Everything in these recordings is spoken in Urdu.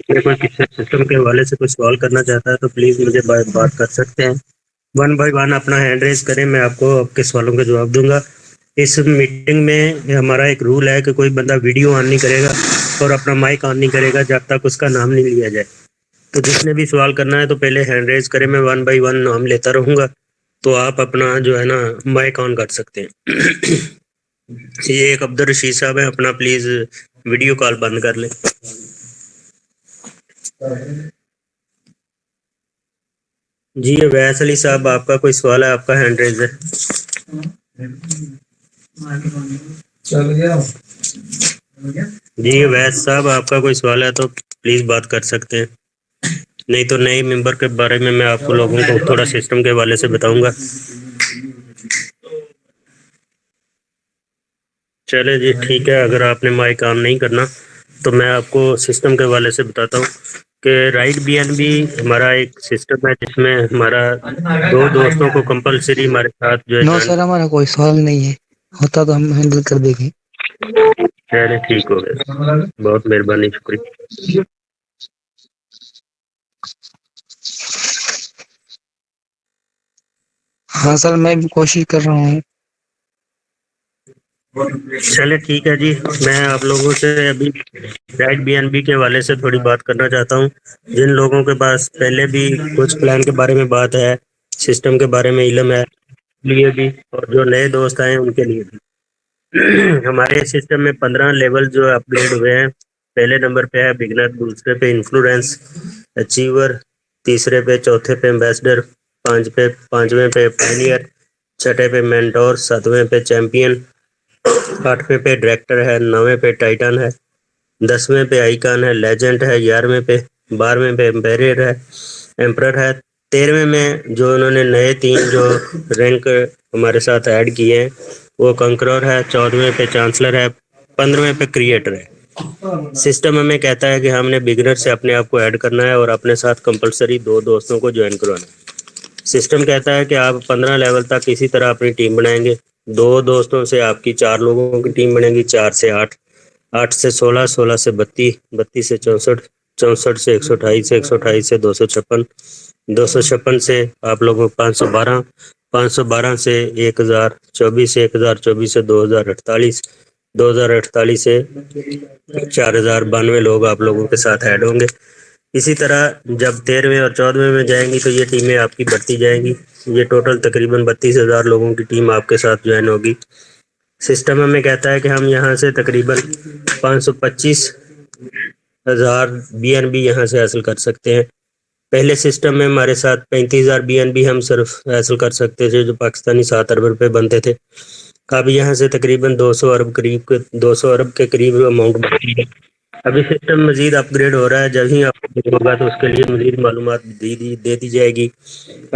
میں کوئی کسی سسٹم کے حوالے سے کوئی سوال کرنا چاہتا ہے تو پلیز مجھے بات کر سکتے ہیں. ون بائی ون اپنا ہینڈ ریز کریں, میں آپ کو آپ کے سوالوں کا جواب دوں گا. اس میٹنگ میں ہمارا ایک رول ہے کہ کوئی بندہ ویڈیو آن نہیں کرے گا اور اپنا مائک آن نہیں کرے گا جب تک اس کا نام نہیں لیا جائے. تو جس نے بھی سوال کرنا ہے تو پہلے ہینڈ ریز کریں, میں ون بائی ون نام لیتا رہوں گا تو آپ اپنا جو ہے نا مائک آن کر سکتے ہیں. یہ ایک عبد الرشید صاحب ہے, اپنا پلیز ویڈیو کال بند کر لیں. جی ویس علی صاحب, آپ کا کوئی سوال ہے, آپ کا ہینڈ ریز ہے. جی ویس صاحب, آپ کا کوئی سوال ہے تو پلیز بات کر سکتے ہیں, نہیں تو نئے ممبر کے بارے میں آپ کو لوگوں کو تھوڑا سسٹم کے حوالے سے بتاؤں گا. چلے جی ٹھیک ہے, اگر آپ نے مائک آن نہیں کرنا تو میں آپ کو سسٹم کے حوالے سے بتاتا ہوں کہ رائٹ بی این بی ہمارا ایک سسٹم ہے جس میں ہمارا دو دوستوں کو کمپلسری ہمارے ساتھ جو ہے نو جوائن. سر, ہمارا کوئی سوال نہیں ہے, ہوتا تو ہم ہینڈل کر دیں گے. چلے ٹھیک ہو گیا, بہت مہربانی, شکریہ. ہاں سر, میں بھی کوشش کر رہا ہوں. چلے ٹھیک ہے جی, میں آپ لوگوں سے ابھی رائٹ بی این بی کے حوالے سے تھوڑی بات کرنا چاہتا ہوں. جن لوگوں کے پاس پہلے بھی کچھ پلان کے بارے میں بات ہے, سسٹم کے بارے میں علم ہے, لیے بھی, اور جو نئے دوست آئے ہیں ان کے لیے بھی. ہمارے سسٹم میں 15 لیول جو اپ گریڈ ہوئے ہیں. پہلے نمبر پہ ہے بگنر, دوسرے پہ انفلوئنس, اچیور, تیسرے پہ, چوتھے پہ ایمبیسڈر, پانچویں پہ پائنیئر, چھٹے پہ مینٹور, ساتویں پہ چیمپئن, آٹھویں پہ ڈائریکٹر ہے, نویں پہ ٹائٹن ہے, 10ویں پہ آئیکن ہے, لیجنڈ ہے, 11ویں پہ, 12ویں پہ بیریئر ہے, ایمپرر ہے, 13ویں میں جو انہوں نے نئے 3 جو رینک ہمارے ساتھ ایڈ کیے ہیں وہ کنکرور ہے, 14ویں پہ چانسلر ہے, 15ویں پہ کریٹر ہے. سسٹم ہمیں کہتا ہے کہ ہم نے بگنر سے اپنے آپ کو ایڈ کرنا ہے اور اپنے ساتھ کمپلسری 2 دوستوں کو جوائن کروانا ہے. سسٹم کہتا ہے کہ آپ 15 لیول تک اسی طرح اپنی ٹیم بنائیں گے. 2 دوستوں سے آپ کی 4 لوگوں کی ٹیم بنے گی, 4 سے 8, 8 سے 16, 16 سے 32, 32 سے 64, 64 سے 128, 128 سے 256, 256 سے آپ لوگوں کو 512, 512 سے 1000, 24 سے 1024 سے 2048, 2048 سے 4092 لوگ آپ لوگوں کے ساتھ ایڈ ہوں گے. اسی طرح جب 13ویں اور 14ویں میں جائیں گی تو یہ ٹیمیں آپ کی بڑھتی جائیں گی. یہ ٹوٹل تقریباً 32,000 لوگوں کی ٹیم آپ کے ساتھ جوائن ہوگی. سسٹم ہمیں کہتا ہے کہ ہم یہاں سے تقریباً 525,000 بی این بی یہاں سے حاصل کر سکتے ہیں. پہلے سسٹم میں ہمارے ساتھ 35,000 بی این بی ہم صرف حاصل کر سکتے تھے جو پاکستانی 7 ارب روپے بنتے تھے. اب یہاں سے تقریباً 200 ارب کے قریب اماؤنٹ بنتی ہے. ابھی سسٹم مزید اپ گریڈ ہو رہا ہے, جب ہی آپ کو ہوگا تو اس کے لیے مزید معلومات دے دی جائے گی.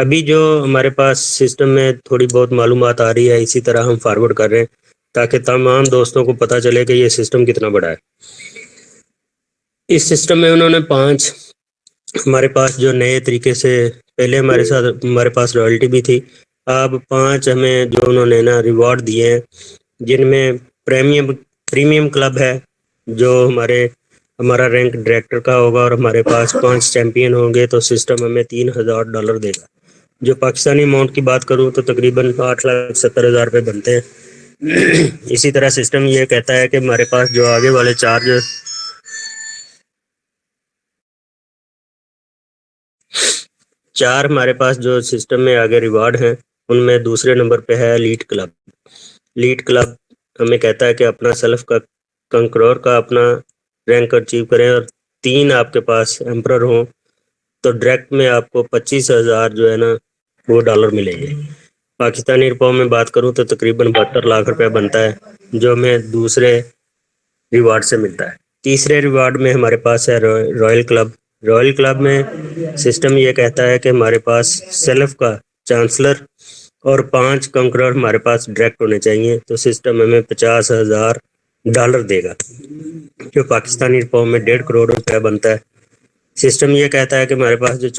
ابھی جو ہمارے پاس سسٹم میں تھوڑی بہت معلومات آ رہی ہے, اسی طرح ہم فارورڈ کر رہے ہیں تاکہ تمام دوستوں کو پتہ چلے کہ یہ سسٹم کتنا بڑا ہے. اس سسٹم میں انہوں نے 5 ہمارے پاس جو نئے طریقے سے, پہلے ہمارے پاس رائلٹی بھی تھی, اب 5 ہمیں جو انہوں نے نا ریوارڈ دیے ہیں, جن میں پریمیم کلب ہے جو ہمارا رینک ڈائریکٹر کا ہوگا, اور ہمارے پاس 5 چیمپئن ہوں گے تو سسٹم ہمیں $3,000 دے گا. جو پاکستانی اماؤنٹ کی بات کروں تو تقریباً 8,70,000 روپے بنتے ہیں. اسی طرح سسٹم یہ کہتا ہے کہ ہمارے پاس جو آگے والے چار ہمارے پاس جو سسٹم میں آگے ریوارڈ ہیں, ان میں دوسرے نمبر پہ ہے لیڈ کلب. لیڈ کلب ہمیں کہتا ہے کہ اپنا سیلف کا کنکرور کا اپنا رینک اچیو کریں, اور 3 آپ کے پاس ایمپرر ہوں تو ڈائریکٹ میں آپ کو 25,000 جو ہے نا وہ ڈالر ملیں گے. پاکستانی روپوں میں بات کروں تو تقریباً 72 لاکھ روپے بنتا ہے, جو ہمیں دوسرے ریوارڈ سے ملتا ہے. تیسرے ریوارڈ میں ہمارے پاس ہے رائل کلب. رائل کلب میں سسٹم یہ کہتا ہے کہ ہمارے پاس سیلف کا چانسلر اور 5 کنکرر ہمارے پاس ڈائریکٹ ہونے چاہیے, تو سسٹم ہمیں $50,000 دے گا, جو پاکستانی روپوں میں 1.5 کروڑ روپے بنتا ہے. سسٹم یہ کہتا ہے کہ ہمارے پاس جو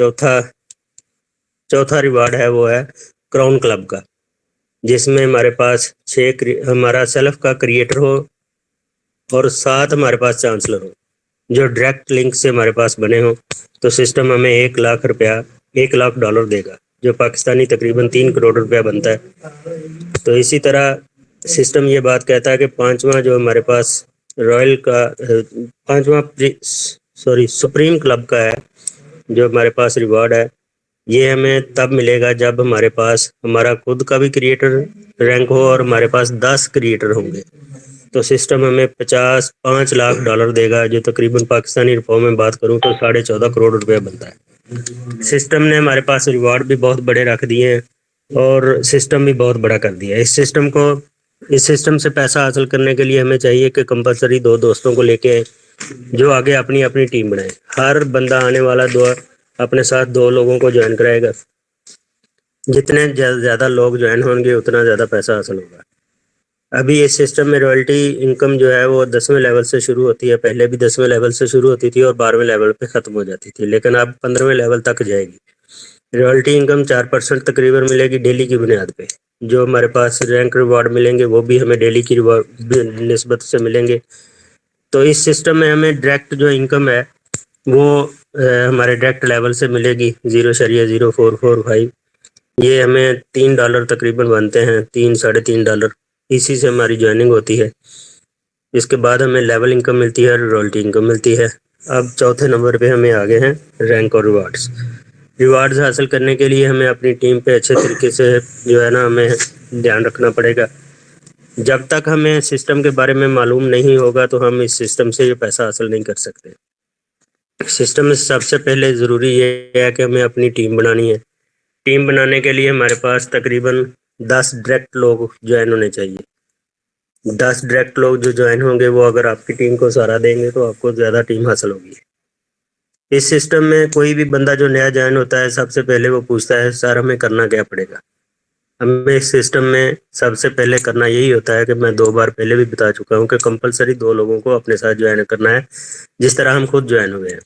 چوتھا ریوارڈ ہے وہ ہے کراؤن کلب کا, جس میں ہمارے پاس 6 ہمارا سیلف کا کریٹر ہو اور 7 ہمارے پاس چانسلر ہو. جو ڈائریکٹ لنک سے ہمارے پاس بنے ہوں تو سسٹم ہمیں $1,00,000 $1,00,000 دے گا، جو پاکستانی تقریباً 3 کروڑ روپیہ بنتا ہے۔ تو اسی طرح سسٹم یہ بات کہتا ہے کہ پانچواں جو ہمارے پاس رائل کا پانچواں سپریم کلب کا ہے، جو ہمارے پاس ریوارڈ ہے، یہ ہمیں تب ملے گا جب ہمارے پاس ہمارا خود کا بھی کریٹر رینک ہو اور ہمارے پاس 10 کریٹر ہوں گے۔ تو سسٹم ہمیں $5 دے گا، جو تقریباً پاکستانی روپوں میں بات کروں تو 14.5 کروڑ روپے بنتا ہے۔ سسٹم نے ہمارے پاس ریوارڈ بھی بہت بڑے رکھ دیے ہیں اور سسٹم بھی بہت بڑا کر دیا ہے۔ اس سسٹم سے پیسہ حاصل کرنے کے لیے ہمیں چاہیے کہ کمپلسری 2 دوستوں کو لے کے آئیں جو آگے اپنی اپنی ٹیم بنائیں۔ ہر بندہ آنے والا اپنے ساتھ 2 لوگوں کو جوائن کرائے گا۔ جتنے زیادہ لوگ جوائن ہوں گے اتنا زیادہ پیسہ حاصل ہوگا۔ ابھی اس سسٹم میں رائلٹی انکم جو ہے وہ 10ویں لیول سے شروع ہوتی ہے، پہلے بھی 10ویں لیول سے شروع ہوتی تھی اور 12ویں لیول پہ ختم ہو جاتی تھی، لیکن اب 15ویں لیول تک جائے گی۔ رائلٹی انکم 4% تقریباً ملے گی ڈیلی کی بنیاد پہ۔ جو ہمارے پاس رینک ریوارڈ ملیں گے وہ بھی ہمیں ڈیلی کی نسبت سے ملیں گے۔ تو اس سسٹم میں ہمیں ڈائریکٹ جو انکم ہے وہ ہمارے ڈائریکٹ لیول سے ملے گی 0.0445۔ یہ ہمیں $3 تقریباً بنتے ہیں، $3 3.5۔ اسی سے ہماری جوائننگ ہوتی ہے۔ اس کے بعد ہمیں لیول انکم ملتی ہے، رائلٹی انکم ملتی ہے۔ اب چوتھے نمبر پہ ہمیں آگے ہیں رینک اور ریوارڈز حاصل کرنے کے لیے ہمیں اپنی ٹیم پہ اچھے طریقے سے جو ہے نا ہمیں دھیان رکھنا پڑے گا۔ جب تک ہمیں سسٹم کے بارے میں معلوم نہیں ہوگا تو ہم اس سسٹم سے یہ پیسہ حاصل نہیں کر سکتے۔ سسٹم میں سب سے پہلے ضروری یہ ہے کہ ہمیں اپنی ٹیم بنانی ہے۔ ٹیم بنانے کے لیے ہمارے پاس تقریباً 10 ڈائریکٹ لوگ جوائن ہونے چاہیے۔ 10 ڈائریکٹ لوگ جو جوائن ہوں گے وہ اگر آپ کی ٹیم کو سہارا دیں گے تو آپ کو زیادہ ٹیم حاصل ہوگی۔ اس سسٹم میں کوئی بھی بندہ جو نیا جوائن ہوتا ہے سب سے پہلے وہ پوچھتا ہے سر ہمیں کرنا کیا پڑے گا۔ ہمیں اس سسٹم میں سب سے پہلے کرنا یہی ہوتا ہے کہ میں 2 بار پہلے بھی بتا چکا ہوں کہ کمپلسری 2 لوگوں کو اپنے ساتھ جوائن کرنا ہے، جس طرح ہم خود جوائن ہوئے ہیں۔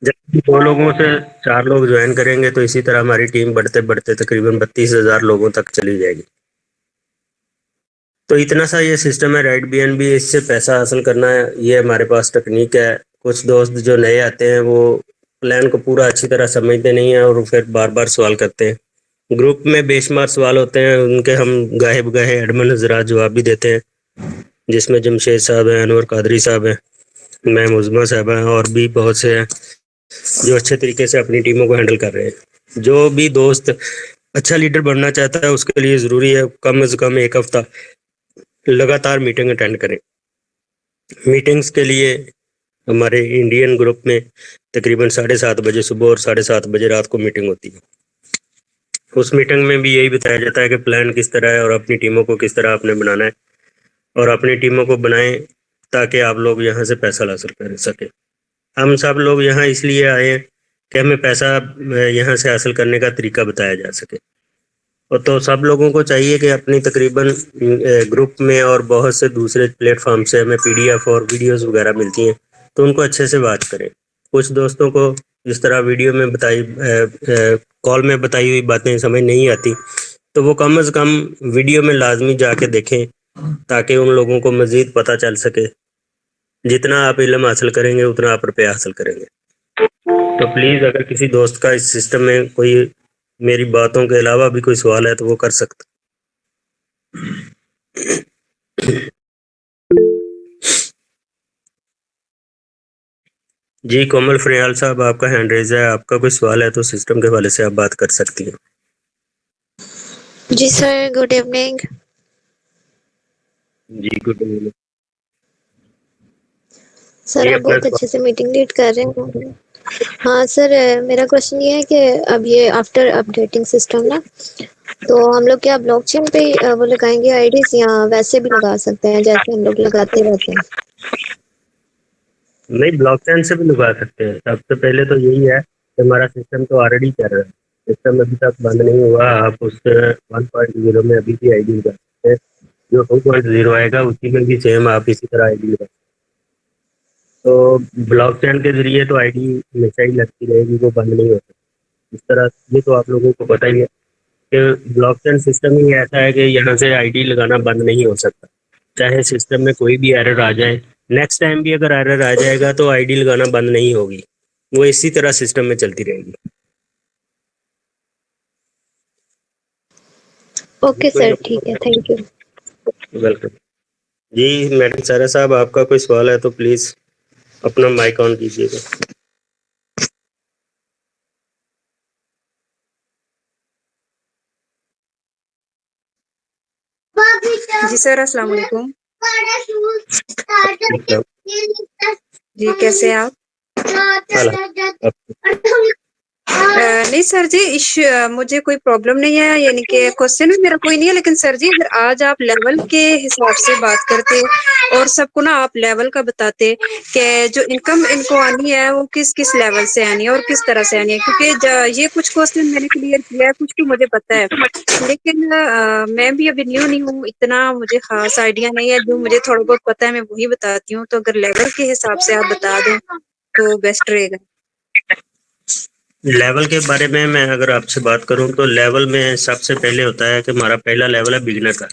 جب 2 لوگوں سے 4 لوگ جوائن کریں گے تو اسی طرح ہماری ٹیم بڑھتے بڑھتے تقریباً 32,000 لوگوں تک چلی جائے گی۔ تو اتنا سا یہ سسٹم ہے رائٹ بی این بی۔ اس سے پیسہ حاصل کرنا ہے، یہ ہمارے پاس ٹیکنیک ہے۔ کچھ دوست جو نئے آتے ہیں وہ پلان کو پورا اچھی طرح سمجھتے نہیں ہیں اور پھر بار بار سوال کرتے ہیں۔ گروپ میں بے شمار سوال ہوتے ہیں، ان کے ہم گاہے بگاہے ایڈمن حضرات جواب بھی دیتے ہیں، جس میں جمشید صاحب ہیں، انور قادری صاحب ہیں، میں مزمہ صاحب ہیں اور بھی بہت سے ہیں جو اچھے طریقے سے اپنی ٹیموں کو ہینڈل کر رہے ہیں۔ جو بھی دوست اچھا لیڈر بننا چاہتا ہے اس کے لیے ضروری ہے کم از کم 1 ہفتہ لگاتار میٹنگ اٹینڈ کریں۔ میٹنگز کے لیے ہمارے انڈین گروپ میں تقریباً 7:30 بجے صبح اور 7:30 بجے رات کو میٹنگ ہوتی ہے۔ اس میٹنگ میں بھی یہی بتایا جاتا ہے کہ پلان کس طرح ہے اور اپنی ٹیموں کو کس طرح آپ نے بنانا ہے، اور اپنی ٹیموں کو بنائیں تاکہ آپ لوگ یہاں سے پیسہ حاصل کر سکیں۔ ہم سب لوگ یہاں اس لیے آئے ہیں کہ ہمیں پیسہ یہاں سے حاصل کرنے کا طریقہ بتایا جا سکے، اور تو سب لوگوں کو چاہیے کہ اپنی تقریباً گروپ میں اور بہت سے دوسرے پلیٹ فارم سے ہمیں PDF اور ویڈیوز وغیرہ ملتی ہیں تو ان کو اچھے سے واچ کریں۔ کچھ دوستوں کو جس طرح ویڈیو میں کال میں بتائی ہوئی باتیں سمجھ نہیں آتی تو وہ کم از کم ویڈیو میں لازمی جا کے دیکھیں تاکہ ان لوگوں کو مزید پتہ چل سکے۔ جتنا آپ علم حاصل کریں گے اتنا آپ روپیہ حاصل کریں گے۔ تو پلیز اگر کسی دوست کا اس سسٹم میں کوئی میری باتوں کے علاوہ بھی کوئی سوال ہے تو وہ کر سکتا۔ جی کومل فریال صاحب، آپ کا ہینڈ ریز ہے، آپ کا کوئی سوال ہے تو سسٹم کے حوالے سے آپ بات کر سکتی ہیں۔ جی سر، گڈ ایوننگ۔ جی گڈ ایوننگ۔ سر آپ بہت اچھے سے میٹنگ لیڈ کر رہے ہیں۔ ہاں سر، میرا کوشچن یہ ہے کہ اب یہ آفٹر اپڈیٹنگ سسٹم نا، تو ہم لوگ کیا بلاک چین پہ وہ لگائیں گے آئی ڈیز یا ویسے بھی لگا سکتے ہیں جیسے ہم لوگ لگاتے رہتے ہیں؟ نہیں، بلاک چین سے بھی لگا سکتے ہیں۔ سب سے پہلے تو یہی ہے کہ ہمارا سسٹم تو آلریڈی چل رہا ہے، سسٹم ابھی تک بند نہیں ہوا۔ آپ اس 1.0 میں ابھی بھی ID لگا سکتے ہیں، جو 2.0 آئے گا اسی میں بھی سیم آپ اسی طرح ID لگا سکتے ہیں۔ تو بلاک چین کے ذریعے تو ID ہمیشہ ہی لگتی رہے گی، وہ بند نہیں ہو سکتی۔ اس طرح یہ تو آپ لوگوں کو پتہ ہی ہے کہ بلاک چین سسٹم ہی ایسا ہے کہ یہاں سے ID لگانا بند نہیں ہو سکتا، چاہے سسٹم میں کوئی بھی ایرر آ جائے نیکسٹ ٹائم بھی اگر ایرر آ جائے گا تو آئی ڈی لگانا بند نہیں ہوگی, وہ اسی طرح سسٹم میں چلتی رہے گی. اوکے سر, ٹھیک ہے, تھینک یو. ویلکم. جی میڈم سارا صاحب, آپ کا کوئی سوال ہے تو پلیز اپنا مائک آن کیجیے گا. جی سر, السلام علیکم. جی کیسے ہیں آپ؟ نہیں سر جی, مجھے کوئی پرابلم نہیں ہے, یعنی کہ کوشچن بھی میرا کوئی نہیں ہے, لیکن سر جی اگر آج آپ لیول کے حساب سے بات کرتے اور سب کو نا آپ لیول کا بتاتے کہ جو انکم ان کو آنی ہے وہ کس کس لیول سے آنی ہے اور کس طرح سے آنی ہے, کیونکہ یہ کچھ کوشچن میں نے کلیئر کیا ہے, کچھ تو مجھے پتا ہے, لیکن میں بھی ابھی نیو نہیں ہوں, اتنا مجھے خاص آئیڈیا نہیں ہے. جو مجھے تھوڑا بہت پتا ہے میں وہی بتاتی ہوں, تو اگر لیول کے حساب سے آپ بتا دیں تو بیسٹ رہے گا. لیول کے بارے میں اگر آپ سے بات کروں تو لیول میں سب سے پہلے ہوتا ہے کہ ہمارا پہلا لیول ہے بگنر کا.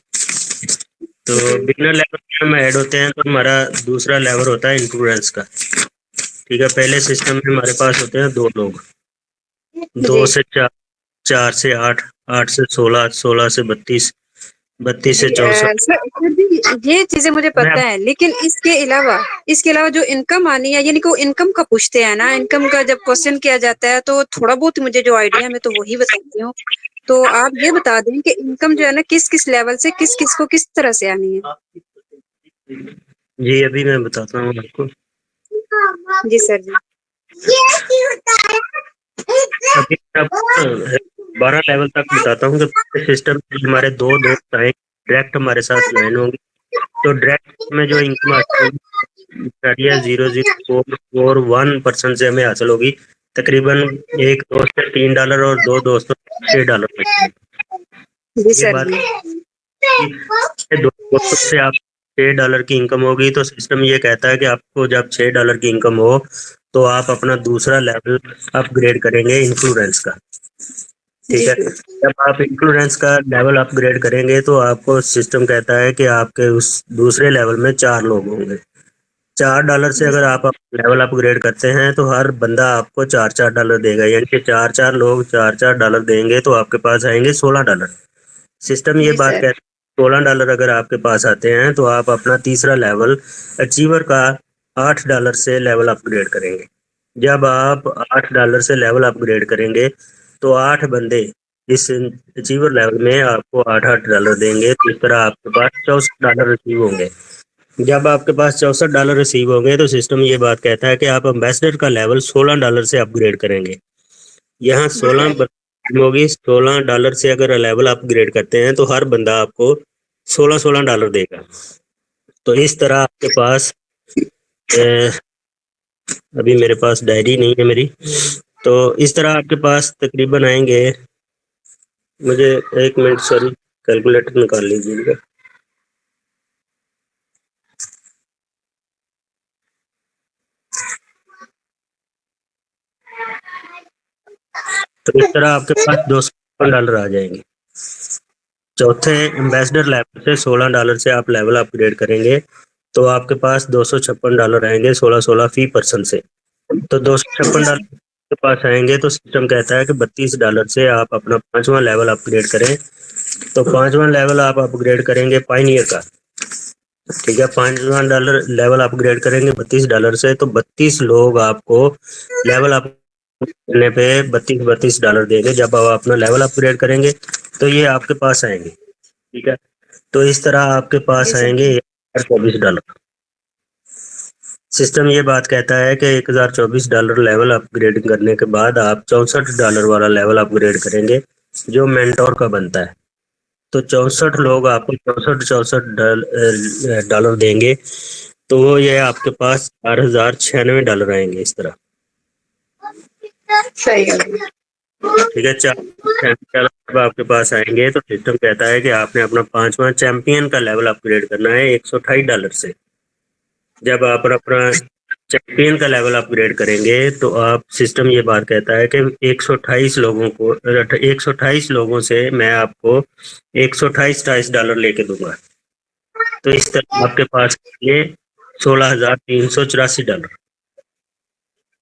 تو بگنر لیول میں ہم ایڈ ہوتے ہیں تو ہمارا دوسرا لیول ہوتا ہے انفلوئنس کا. ٹھیک ہے, پہلے سسٹم میں ہمارے پاس ہوتے ہیں 2 لوگ, 2 جی سے 4, 4 سے 8, 8 سے 16, 16 سے 32, 32 سے جی 64. سر جی, یہ چیزیں مجھے میں پتا ہے, لیکن اس کے علاوہ جو انکم آنی ہے, یعنی کہ وہ انکم کا پوچھتے ہیں نا, انکم کا جب کوشچن کیا جاتا ہے تو تھوڑا بہت مجھے جو آئیڈیا ہے میں تو وہی بتاتی ہوں. تو آپ یہ بتا دیں کہ انکم جو ہے نا کس کس لیول سے کس کس کو کس طرح سے آنی ہے. جی ابھی میں بتاتا ہوں آپ کو. جی سر جی. ابھی میں آپ کو 12 لیول تک بتاتا ہوں کہ سسٹم ہمارے 2 دوست آئیں ڈائریکٹ ہمارے ساتھ جوائن ہوں گے, تو ڈائریکٹ میں جو انکم آتی ہوگی 0.00441% سے ہمیں حاصل ہوگی, تقریباً ایک دوست سے $3 اور 2 دوستوں سے $6 ملیں گے. جی یہ سر بات جی. کہ 2 دوستوں سے آپ $6 کی انکم ہوگی, تو سسٹم یہ کہتا ہے کہ آپ کو جب $6 کی انکم ہو تو آپ اپنا دوسرا لیول اپ گریڈ کریں گے انفلوئنس کا. ٹھیک جی ہے, جب آپ انفلوئنس کا لیول اپ گریڈ کریں گے تو آپ کو سسٹم کہتا ہے کہ آپ کے اس دوسرے لیول میں 4 لوگ ہوں گے. $4 سے جی اگر سر. آپ لیول اپ گریڈ کرتے ہیں تو ہر بندہ آپ کو $4 دے گا, یعنی کہ 4 لوگ $4 دیں گے تو آپ کے پاس آئیں گے $16. سسٹم یہ جی بات سر. کہتا ہے $16 اگر آپ کے پاس آتے ہیں تو آپ اپنا تیسرا لیول اچیور کا $8 سے لیول اپ گریڈ کریں گے. جب آپ $8 سے لیول اپ گریڈ کریں گے تو 8 بندے اس اچیور لیول میں آپ کو $8 دیں گے, تو اس طرح آپ کے پاس $64 ریسیو ہوں گے. جب آپ کے پاس $64 ریسیو ہوں گے تو سسٹم یہ بات کہتا ہے کہ آپ امبیسڈر کا لیول $16 سے اپ گریڈ کریں گے. یہاں جی سر. 16 ہوگی, $16 سے اگر لیول اپ گریڈ کرتے ہیں تو ہر بندہ آپ کو $16 دے گا. تو اس طرح آپ کے پاس ابھی میرے پاس ڈائری نہیں ہے میری, تو اس طرح آپ کے پاس تقریباً آئیں گے, مجھے 1 منٹ سوری کیلکولیٹر نکال لیجیے گا. تو اس طرح آپ کے پاس $256 آ جائیں گے. چوتھے امبیسڈر لیول سے $16 سے آپ لیول اپ گریڈ کریں گے تو آپ کے پاس $256 آئیں گے 16 فی پرسن سے. تو $256 کے پاس آئیں گے تو سسٹم کہتا ہے کہ $32 سے آپ اپنا 5واں لیول اپ گریڈ کریں. تو 5واں لیول آپ اپ گریڈ کریں گے پائنیئر کا. ٹھیک ہے, $5واں لیول اپ گریڈ کریں گے $32 سے, تو 32 لوگ آپ کو لیول اپ کرنے پہ $32 دیں گے. جب آپ اپنا لیول اپ گریڈ کریں گے تو یہ آپ کے پاس آئیں گے. ٹھیک ہے, تو اس طرح آپ کے جی پاس سر. آئیں گے $1024. سسٹم یہ بات کہتا ہے کہ $1024 لیول اپ گریڈ کرنے کے بعد آپ $64 والا لیول اپ گریڈ کریں گے جو مینٹور کا بنتا ہے. تو 64 لوگ آپ کو $64 دیں گے, تو وہ یہ آپ کے پاس $4096 آئیں گے. اس طرح صحیح ہے. ٹھیک ہے, $496 آپ کے پاس آئیں گے تو سسٹم کہتا ہے کہ آپ نے اپنا 5واں چیمپئن کا لیول اپ گریڈ کرنا ہے $128 سے. جب آپ اپنا چیمپئن کا لیول اپ گریڈ کریں گے تو آپ سسٹم یہ بات کہتا ہے کہ 128 لوگوں سے میں آپ کو $128 لے کے دوں گا. تو اس طرح آپ کے پاس یہ $16,384।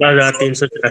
$16,384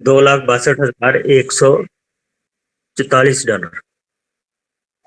$2,62,144।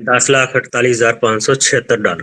$10,48,576।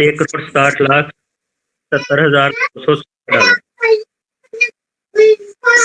1,60,60,70,260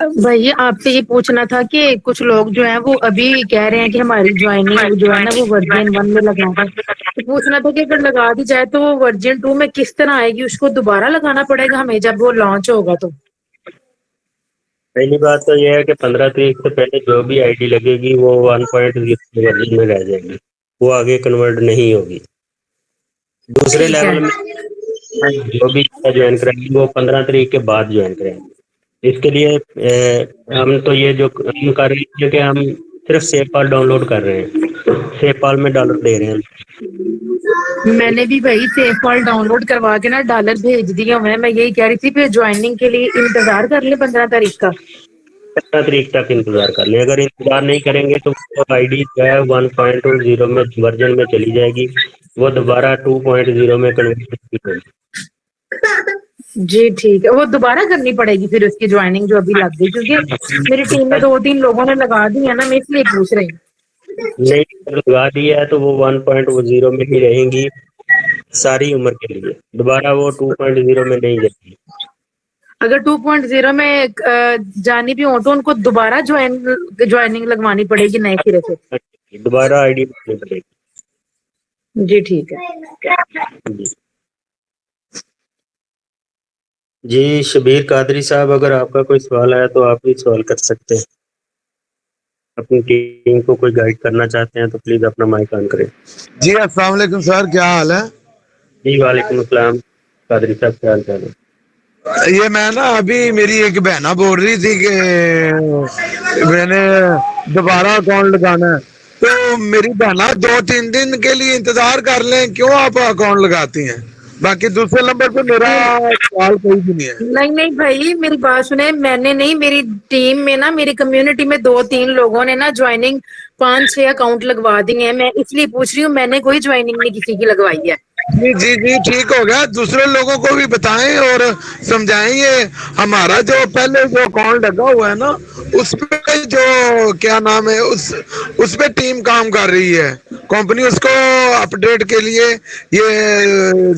بھائی آپ سے یہ پوچھنا تھا کہ کچھ لوگ جو ہیں وہ ابھی کہہ رہے ہیں کہ ہماری جوائننگ جو ہے نا وہ ورژن 1 میں لگا ہے، تو پوچھنا تھا کہ اگر لگا دی جائے تو وہ ورژن 2 میں کس طرح آئے گی؟ اس کو دوبارہ لگانا پڑے گا ہمیں جب وہ لانچ ہوگا تو؟ پہلی بات تو یہ ہے کہ 15 تاریخ سے پہلے جو بھی آئی ڈی لگے گی وہ 1.0 ورژن میں رہ جائے گی، وہ آگے کنورٹ نہیں ہوگی۔ دوسرے ٹھیک ہے، لیول میں جو بھی جوائن کریں گے وہ 15 تاریخ کے بعد جوائن کریں گے۔ اس کے لیے ہم تو یہ جو ہم کر رہے ہیں کہ ہم صرف سیف پال ڈاؤن لوڈ کر رہے ہیں، سیف پال میں ڈالر دے رہے ہیں۔ میں نے بھی وہی سیف فال ڈاؤن لوڈ کروا کے نا ڈالر بھیج دیا ہوئے ہیں۔ میں یہی کہہ رہی تھی پھر جوائننگ کے لیے انتظار کر لیں 15 تاریخ کا۔ 15 تاریخ تک انتظار کر لیں، اگر انتظار نہیں کریں گے تو آئی ڈی جو ہے 1.0 میں ورژن میں چلی جائے گی، وہ دوبارہ 2.0 میں کنورٹ ہوگی۔ جی ٹھیک ہے، وہ دوبارہ کرنی پڑے گی پھر اس کی جوائننگ جو ابھی لگ گئی؟ کیونکہ میری ٹیم میں 2-3 لوگوں نے لگا دی ہے نا، میں اس لیے پوچھ رہی ہوں۔ نہیں اگر لگا دیا ہے تو وہ 1.0 میں ہی رہیں گی ساری عمر کے لیے، دوبارہ وہ 2.0 میں نہیں جائے گی۔ اگر 2.0 میں جانی بھی ہوں تو ان کو دوبارہ جوائننگ لگوانی پڑے گی نئے سرے سے؟ دوبارہ آئی ڈی بنانی پڑے جی ٹھیک ہے۔ گی۔ جی شبیر قادری صاحب، اگر آپ کا کوئی سوال ہے تو آپ بھی سوال کر سکتے ہیں، اپنی ٹیم کو کوئی گائیڈ کرنا چاہتے ہیں تو پلیز اپنا مائک آن کریں۔ جی السلام علیکم سر، کیا حال ہے؟ جی وعلیکم السلام قادری صاحب، کیا حال چال ہے؟ یہ میں نا ابھی میری ایک بہنا بول رہی تھی کہ میں نے دوبارہ اکاؤنٹ لگانا ہے، تو میری بہنا 2-3 دن کے لیے انتظار کر لیں، کیوں آپ اکاؤنٹ لگاتی ہیں؟ باقی دوسرے نمبر پہ میرا سوال کوئی بھی نہیں ہے۔ نہیں بھائی میری بات سنیں، میں نے نہیں، میری ٹیم میں نا، میری کمیونٹی میں 2-3 لوگوں نے نا جوائننگ 5-6 اکاؤنٹ لگوا دیے ہیں۔ میں اس لیے پوچھ رہی ہوں، میں نے کوئی جوائننگ نہیں کسی کی لگوائی ہے۔ جی جی جی ٹھیک ہو گیا، دوسرے لوگوں کو بھی بتائیں اور سمجھائیں۔ یہ ہمارا جو پہلے جو اکاؤنٹ لگا ہوا ہے نا، اس پہ جو کیا نام ہے، اس پہ ٹیم کام کر رہی ہے، کمپنی اس کو اپڈیٹ کے لیے یہ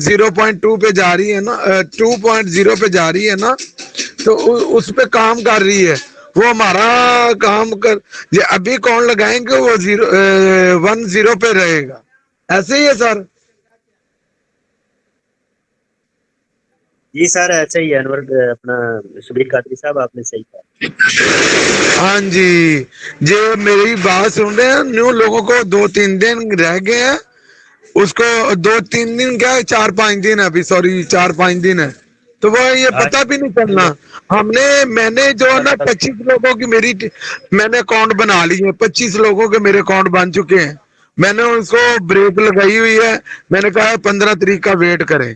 0.2 پہ جا رہی ہے نا، 2.0 پہ جا رہی ہے نا، تو اس پہ کام کر رہی ہے۔ وہ ہمارا کام کر یہ ابھی اکاؤنٹ لگائیں گے وہ 1.0 پہ رہے گا، ایسے ہی ہے سر؟ جی سر ایسا ہی ہے انور، اپنا شبیر قادری صاحب آپ نے صحیح کہا۔ ہاں جی، جو میری بات سن رہے ہیں، نیو لوگوں کو 2-3 دن رہ گئے ہیں، اس کو 2-3 دن کیا 4-5 دن ہے ابھی، سوری 4-5 دن ہے، تو وہ یہ پتہ بھی نہیں چلنا۔ میں نے جو ہے نا 25 لوگوں کی میں نے اکاؤنٹ بنا لی ہے، 25 لوگوں کے میرے اکاؤنٹ بن چکے ہیں۔ میں نے ان کو بریک لگائی ہوئی ہے، میں نے کہا ہے 15 تاریخ کا ویٹ کریں۔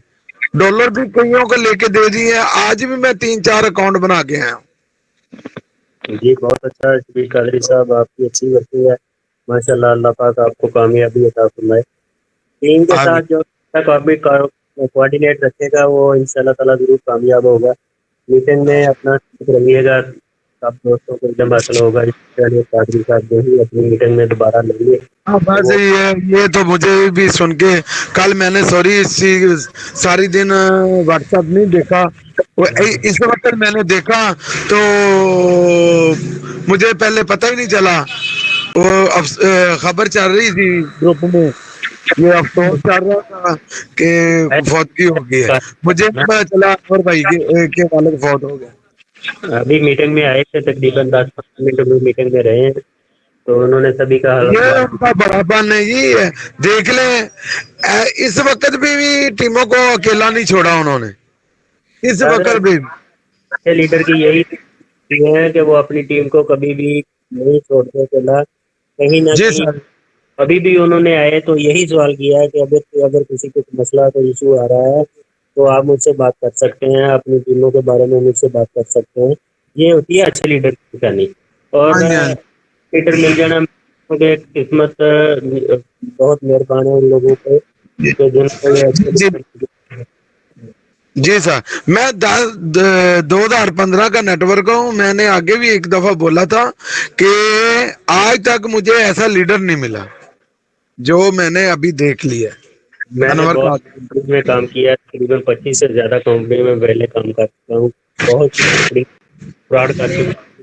ڈالر بھی کئیوں کو لے کے دے دی ہے، آج بھی میں 3-4 اکاؤنٹ بنا کے آیا ہوں۔ جی بہت اچھا شبیر قادری صاحب، آپ کی اچھی ورکنگ ہے ماشاء اللہ، اللہ پاک آپ کو کامیابی عطا فرمائے۔ ٹیم کے آمین۔ ساتھ جو تک آپ بھی کوآرڈینیٹ رکھے گا وہ انشاءاللہ تعالیٰ ضرور کامیاب ہوگا۔ میٹنگ میں اپنا رہیے گا، سب دوستوں کو علم حاصل ہوگا، اس لیے قادری صاحب جو ہی اپنی میٹنگ میں دوبارہ لیں گے ہاں تو بس وہ یہ تو مجھے بھی سن کے کل میں نے ساری دن واٹس ایپ نہیں دیکھا، اس وقت میں نے دیکھا تو مجھے پہلے پتہ ہی نہیں چلا، وہ خبر چل رہی تھی گروپ میں، یہ افسوس چل رہا تھا کہ فوتگی ہو گئی ہے، مجھے نہیں پتا چلا اور بھائی کے والد فوت ہو گیا۔ ابھی میٹنگ میں آئے تھے، تقریباً 10-15 منٹ ابھی میٹنگ میں رہے ہیں، تو انہوں نے سبھی کا یہ ان کا بڑا پن ہے جی، دیکھ لیں اس وقت بھی ٹیموں کو اکیلا نہیں چھوڑا انہوں نے، اس وقت بھی۔ اچھے لیڈر کی یہی ہے کہ وہ اپنی ٹیم کو کبھی بھی نہیں چھوڑتے اکیلا، کہیں نہ جی کہیں سر۔ ابھی بھی انہوں نے آئے تو یہی سوال کیا ہے کہ اگر کسی کو مسئلہ کوئی ایشو آ رہا ہے تو آپ مجھ سے بات کر سکتے ہیں، اپنی ٹیموں کے بارے میں مجھ سے بات کر سکتے ہیں۔ یہ ہوتی ہے اچھے لیڈر کی نشانی، اور ہاں جی ہاں لیڈر مل جانا قسمت، بہت مہربان ہے ان لوگوں پہ جی کہ جن کو یہ اچھے جی لیڈر۔ جی سر، میں 2015 کا نیٹ ورک ہوں، میں نے آگے بھی ایک دفعہ بولا تھا کہ آج تک مجھے ایسا لیڈر نہیں ملا جو میں نے ابھی دیکھ لیا ہے۔ میں نے انور بہت قادری۔ کمپنی میں کام کیا ہے، تقریباً 25 سے زیادہ کمپنی میں پہلے کام کر چکا ہوں، بہت سی کمپنی فراڈ کر چکا ہوں،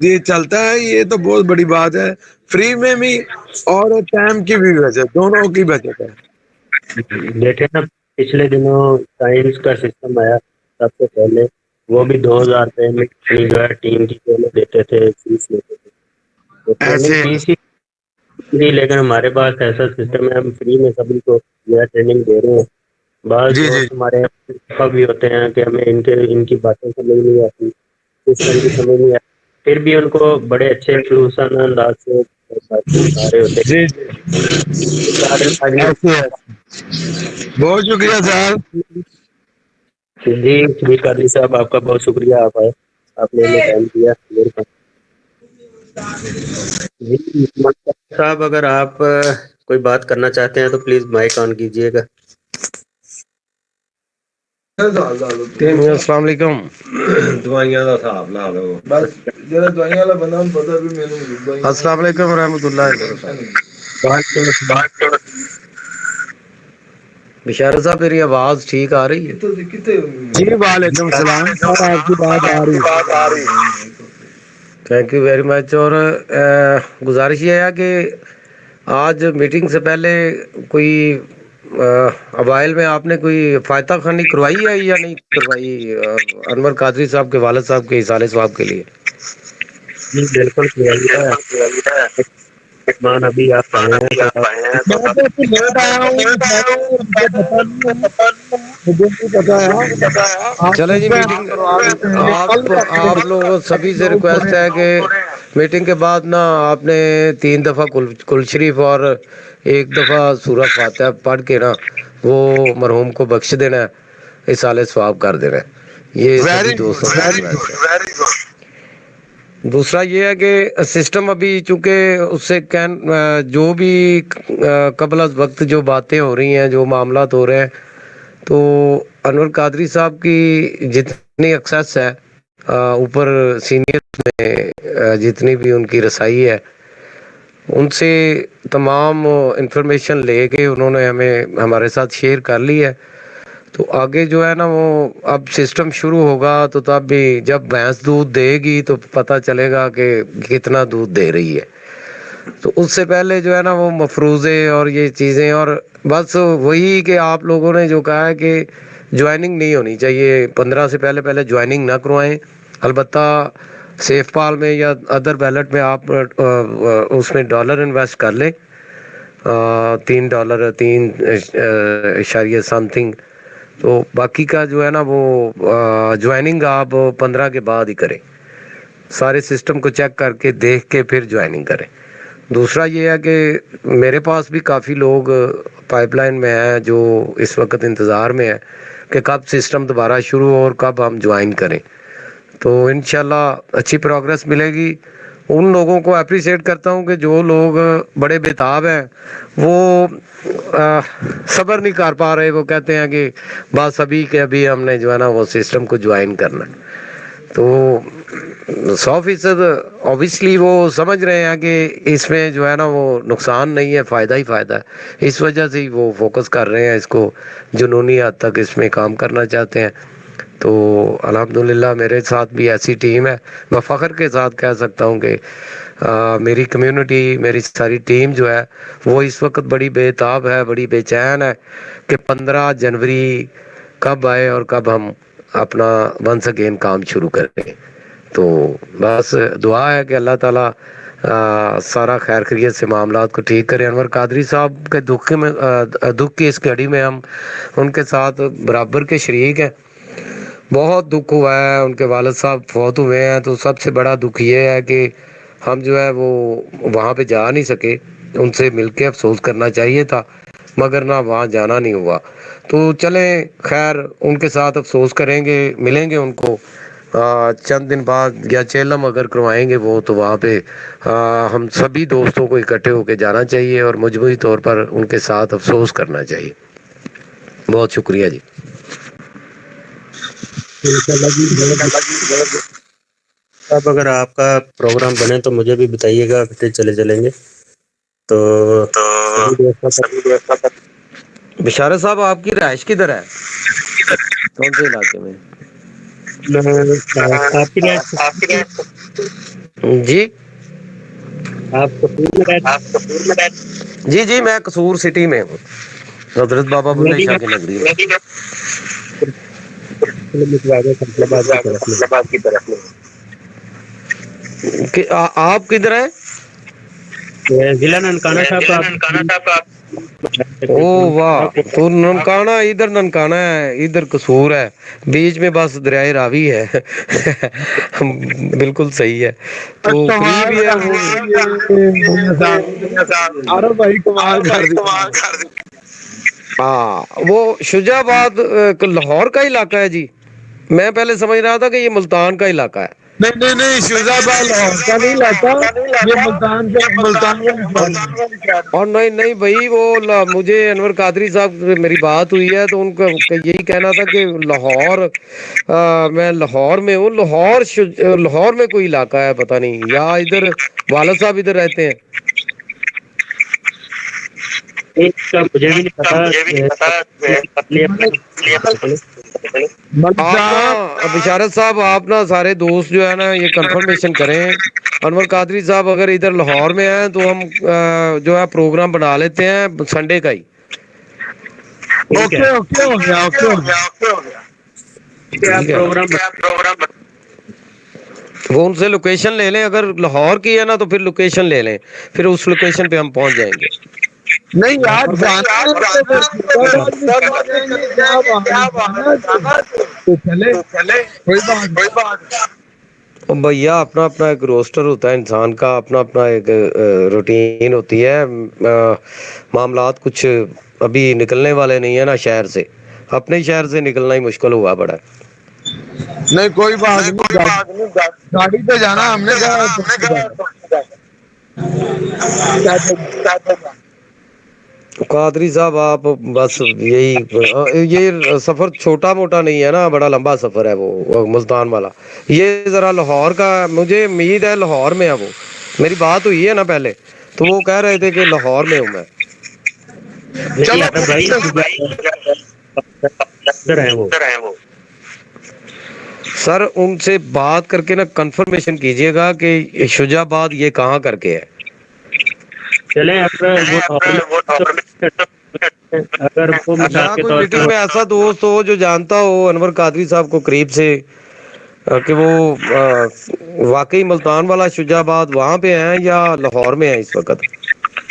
یہ چلتا ہے, یہ تو بہت بڑی بات ہے. فری میں بھی اور ٹائم کی بھی بچت, دونوں کی بچت ہے. دیکھیں نا پچھلے دنوں سائنس کا سسٹم آیا سب سے پہلے, وہ بھی 2000 روپے میں جو ہے ٹیم کی پہلے دیتے تھے, فیس لیتے تھے. تو ٹریننگ ایسے فیس ہی نہیں, لیکن ہمارے پاس ایسا سسٹم ہے ہم فری میں سبھی کو ٹریننگ دے رہے ہیں. بعض جی جی دوست ہمارے بھی ہوتے ہیں کہ ہمیں ان کی باتیں سمجھ نہیں آتی, سسٹم کی سمجھ نہیں آتی, پھر بھی ان کو بڑے اچھے خلوصانہ انداز سے سکھا رہے ہوتے جی ہیں. ایسے ہے. بہت شکریہ سر. جی شریف قادری صاحب, آپ کا بہت شکریہ, آپ آئے, آپ نے ہمیں ٹائم دیا. جی صاحب, اگر آپ کوئی بات کرنا چاہتے ہیں تو پلیز مائک آن کیجئے گا. السلام علیکم. دوائیاں کا حساب لا لو بس, جڑا دوائیاں والا بندہ پتہ بھی مینوں. السلام علیکم ورحمۃ اللہ وبرکاتہ. بشارت صاحب میری آواز ٹھیک آ رہی ہے؟ جی وعلیکم السلام سر, آپ کی بات آ رہی ہے. Thank you very much. اور گزارش یہ ہے کہ آج میٹنگ سے پہلے کوئی اوائل میں آپ نے کوئی فائدہ خانی کروائی ہے یا نہیں کروائی انور قادری صاحب کے والد صاحب کے اصالے صاحب کے لیے؟ جی بالکل کیا مہمان ابھی آپ آئے ہیں تو میں تو ابھی لیٹ آیا ہوں, مجھے پتا نہیں ہے, مجھے نہیں پتا ہے. آپ چلے جی, پوچھیں, ہم میٹنگ کروا دیتے ہیں. کل آپ لوگوں سبھی سے لوگ ریکویسٹ تھوڑے ہے کہ میٹنگ کے بعد نا آپ نے 3 دفعہ کل شریف اور 1 دفعہ سورہ فاتحہ پڑھ کے نا وہ مرحوم کو بخش دینا ہے, اصالے ثواب کر دینا ہے. یہ سبھی ویری دوستوں گڈ, سے ریکویسٹ ہے. دوسرا یہ ہے کہ سسٹم ابھی چونکہ اس سے جو بھی قبل از وقت جو باتیں ہو رہی ہیں, جو معاملات ہو رہے ہیں, تو انور قادری صاحب کی جتنی ایکسیس ہے اوپر سینئر میں, جتنی بھی ان کی رسائی ہے, ان سے تمام انفارمیشن لے کے انہوں نے ہمارے ساتھ شیئر کر لی ہے. تو آگے جو ہے نا وہ اب سسٹم شروع ہوگا تو تب بھی جب بھینس دودھ دے گی تو پتہ چلے گا کہ کتنا دودھ دے رہی ہے. تو اس سے پہلے جو ہے نا وہ مفروضے اور یہ چیزیں, اور بس وہی کہ آپ لوگوں نے جو کہا ہے کہ جوائننگ نہیں ہونی چاہیے, 15 سے پہلے جوائننگ نہ کروائیں. البتہ سیف پال میں یا ادر بیلٹ میں آپ اس میں ڈالر انویسٹ کر لیں, $3 3 سم تھنگ. تو باقی کا جو ہے نا وہ جوائننگ آپ 15 کے بعد ہی کریں, سارے سسٹم کو چیک کر کے دیکھ کے پھر جوائننگ کریں. دوسرا یہ ہے کہ میرے پاس بھی کافی لوگ پائپ لائن میں ہیں جو اس وقت انتظار میں ہے کہ کب سسٹم دوبارہ شروع ہو اور کب ہم جوائن کریں. تو انشاءاللہ اچھی پروگریس ملے گی. ان لوگوں کو اپریشیٹ کرتا ہوں کہ جو لوگ بڑے بےتاب ہیں, وہ صبر نہیں کر پا رہے, وہ کہتے ہیں کہ بس ابھی ہم نے جو ہے نا وہ سسٹم کو جوائن کرنا. تو 100% اوبیسلی وہ سمجھ رہے ہیں کہ اس میں جو ہے نا وہ نقصان نہیں ہے, فائدہ ہی فائدہ ہے. اس وجہ سے ہی وہ فوکس کر رہے ہیں, اس کو جنونی حد تک اس میں کام کرنا چاہتے ہیں. تو الحمدللہ میرے ساتھ بھی ایسی ٹیم ہے. میں فخر کے ساتھ کہہ سکتا ہوں کہ میری کمیونٹی, میری ساری ٹیم جو ہے وہ اس وقت بڑی بےتاب ہے, بڑی بے چین ہے کہ 15 جنوری کب آئے اور کب ہم اپنا ونس اگین کام شروع کریں. تو بس دعا ہے کہ اللہ تعالیٰ سارا خیر خیریت سے معاملات کو ٹھیک کرے. انور قادری صاحب کے دکھ کی اس گھڑی میں ہم ان کے ساتھ برابر کے شریک ہیں. بہت دکھ ہوا ہے, ان کے والد صاحب فوت ہوئے ہیں. تو سب سے بڑا دکھ یہ ہے کہ ہم جو ہے وہ وہاں پہ جا نہیں سکے. ان سے مل کے افسوس کرنا چاہیے تھا مگر نہ وہاں جانا نہیں ہوا. تو چلیں خیر, ان کے ساتھ افسوس کریں گے, ملیں گے ان کو چند دن بعد یا چیلم اگر کروائیں گے وہ, تو وہاں پہ ہم سبھی دوستوں کو اکٹھے ہو کے جانا چاہیے اور مجموعی طور پر ان کے ساتھ افسوس کرنا چاہیے. بہت شکریہ جی. اب اگر آپ کا پروگرام بنے تو مجھے بھی بتائیے گا, پھر چلیں گے. تو بشارت صاحب آپ کی رہائش کدھر ہے, کون سے علاقے میں؟ آپ کی رائے جی آپ کپور میں رہتے جی جی میں قصور سٹی میں ہوں، حضرت بابا بلے شاہ کی نگری میں۔ کی طرف آپ کدھر ہیں؟ ضلع ننکانہ صاحب او واہ، تو ننکانہ ادھر ننکانہ ہے، ادھر قصور ہے، بیچ میں بس دریائے راوی ہے۔ بالکل صحیح ہے، تو فری بھی ہے وہ۔ ارے بھائی کمال کر دیا۔ ہاں وہ شجاع آباد لاہور کا علاقہ ہے جی، میں پہلے سمجھ رہا تھا کہ یہ ملتان کا علاقہ ہے۔ نہیں شوزہ بال لاہور کا نہیں لاتا، یہ ملتان والی شہر ہے۔ اور نہیں بھائی، وہ مجھے انور قادری صاحب سے میری بات ہوئی ہے تو ان کا یہی کہنا تھا کہ لاہور، میں لاہور میں ہوں، لاہور میں کوئی علاقہ ہے پتہ نہیں، یا ادھر والد صاحب ادھر رہتے ہیں۔ مجھے بھی نہیں پتا۔ آپ نا بشارت صاحب، آپ نا سارے دوست جو ہے نا یہ کنفرمیشن کریں، انور قادری صاحب اگر ادھر لاہور میں ہیں تو ہم جو ہے پروگرام بنا لیتے ہیں سنڈے کا ہی۔ اوکے ہو گیا۔ ٹھیک ہے، وہ ان سے لوکیشن لے لیں، اگر لاہور کی ہے نا تو پھر لوکیشن لے لیں، پھر اس لوکیشن پہ ہم پہنچ جائیں گے۔ نہیں یار جانا ہے تو پھر شوزہ بال بھی چلے جائیں گے، کیا جانا تو چلے، کوئی بات نہیں۔ بھیا اپنا اپنا ایک روسٹر ہوتا ہے انسان کا، اپنا اپنا ایک روٹین ہوتی ہے، معاملات کچھ ابھی نکلنے والے نہیں ہیں نا شہر سے، اپنے شہر سے نکلنا ہی مشکل ہوا پڑا ہے۔ نہیں کوئی بات نہیں، گاڑی پہ جانا ہم نے قادری صاحب آپ بس یہی، یہ سفر چھوٹا موٹا نہیں ہے نا، بڑا لمبا سفر ہے وہ ملتان والا، یہ ذرا لاہور کا، مجھے امید ہے لاہور میں ہے، وہ میری بات ہوئی ہے نا پہلے تو وہ کہہ رہے تھے کہ لاہور میں ہوں میں۔ چلو وہ سر ان سے بات کر کے نا کنفرمیشن کیجئے گا کہ شجاع آباد یہ کہاں کر کے ہے۔ چلیں اگر وہ مثال یا کے کوئی طور میٹنگ پر میں ایسا دوست ہو جو جانتا ہو انور قادری صاحب کو قریب سے، کہ وہ واقعی ملتان والا شجاع آباد وہاں پہ ہیں یا لاہور میں ہیں اس وقت۔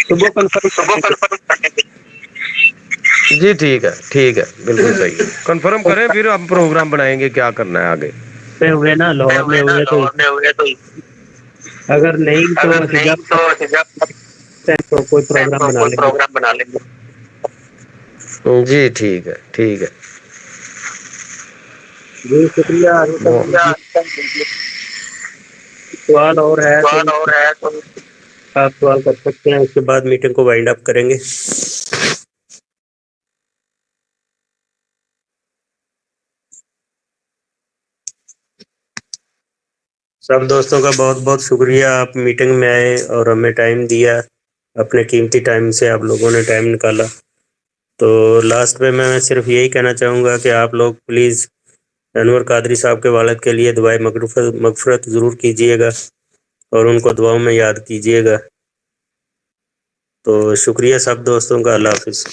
صبح کنفرم جی ٹھیک ہے بالکل صحیح، کنفرم کریں پھر ہم پروگرام بنائیں گے کیا کرنا ہے آگے۔ میں ہوئے نا لاہور میں ہوئے تو اگر نہیں تو کوئی پروگرام بنا لیں گے۔ جی ٹھیک ہے جی شکریہ۔ سوال اور ہے تو آپ سوال کر سکتے ہیں، اس کے بعد میٹنگ کو وائنڈ اپ کریں گے۔ سب دوستوں کا بہت بہت شکریہ، آپ میٹنگ میں آئے اور ہمیں ٹائم دیا، اپنے قیمتی ٹائم سے آپ لوگوں نے ٹائم نکالا۔ تو لاسٹ میں میں صرف یہی کہنا چاہوں گا کہ آپ لوگ پلیز انور قادری صاحب کے والد کے لیے دعائیں مغفرت ضرور کیجیے گا اور ان کو دعاؤں میں یاد کیجیے گا۔ تو شکریہ سب دوستوں کا، اللہ حافظ۔